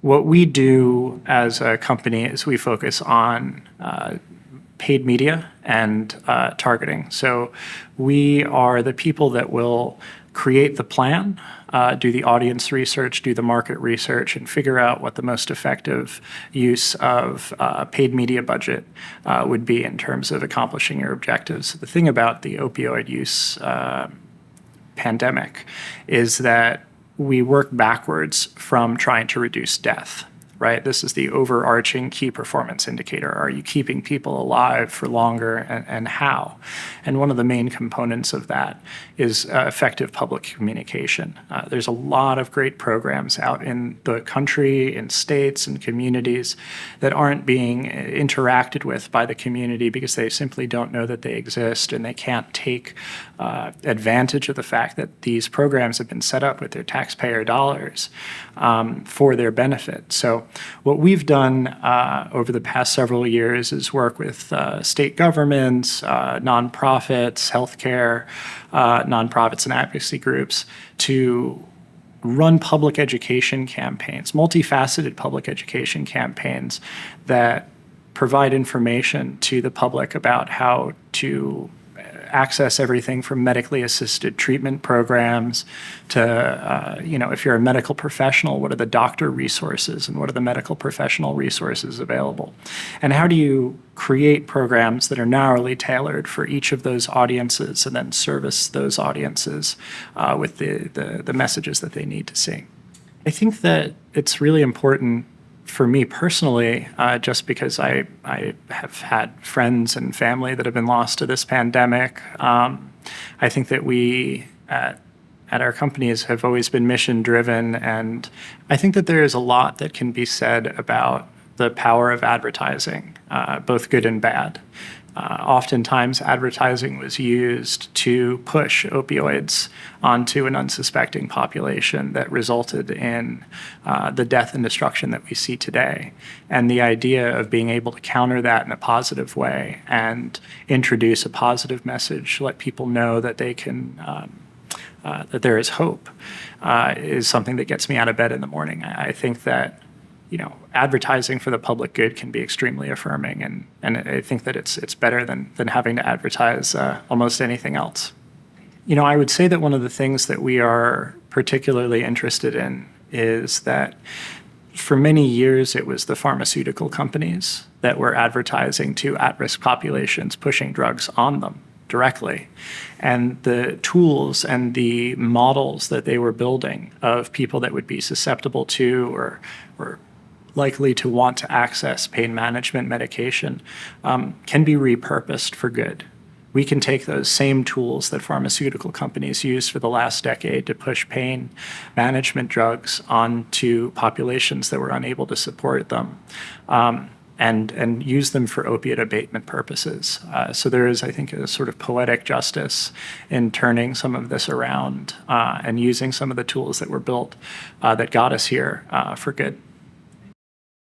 What we do as a company is we focus on paid media and targeting. So we are the people that will create the plan, do the audience research, do the market research, and figure out what the most effective use of paid media budget would be in terms of accomplishing your objectives. The thing about the opioid use pandemic is that we work backwards from trying to reduce death, right? This is the overarching key performance indicator. Are you keeping people alive for longer, and how? And one of the main components of that is effective public communication. There's a lot of great programs out in the country, in states and communities that aren't being interacted with by the community because they simply don't know that they exist, and they can't take advantage of the fact that these programs have been set up with their taxpayer dollars for their benefit. So what we've done over the past several years is work with state governments, nonprofits, healthcare, nonprofits and advocacy groups to run public education campaigns, multifaceted public education campaigns that provide information to the public about how to access everything from medically assisted treatment programs to, if you're a medical professional, what are the doctor resources and what are the medical professional resources available? And how do you create programs that are narrowly tailored for each of those audiences and then service those audiences with the messages that they need to see? I think that it's really important for me personally, just because I have had friends and family that have been lost to this pandemic. I think that we at our companies have always been mission driven, and I think that there is a lot that can be said about the power of advertising, both good and bad. Oftentimes, advertising was used to push opioids onto an unsuspecting population that resulted in the death and destruction that we see today. And the idea of being able to counter that in a positive way and introduce a positive message, let people know that they can, that there is hope, is something that gets me out of bed in the morning. I think that advertising for the public good can be extremely affirming, and I think that it's better than having to advertise almost anything else. I would say that one of the things that we are particularly interested in is that for many years it was the pharmaceutical companies that were advertising to at-risk populations, pushing drugs on them directly. And the tools and the models that they were building of people that would be susceptible to or likely to want to access pain management medication can be repurposed for good. We can take those same tools that pharmaceutical companies used for the last decade to push pain management drugs onto populations that were unable to support them, and use them for opiate abatement purposes. So there is, I think, a sort of poetic justice in turning some of this around and using some of the tools that were built that got us here for good.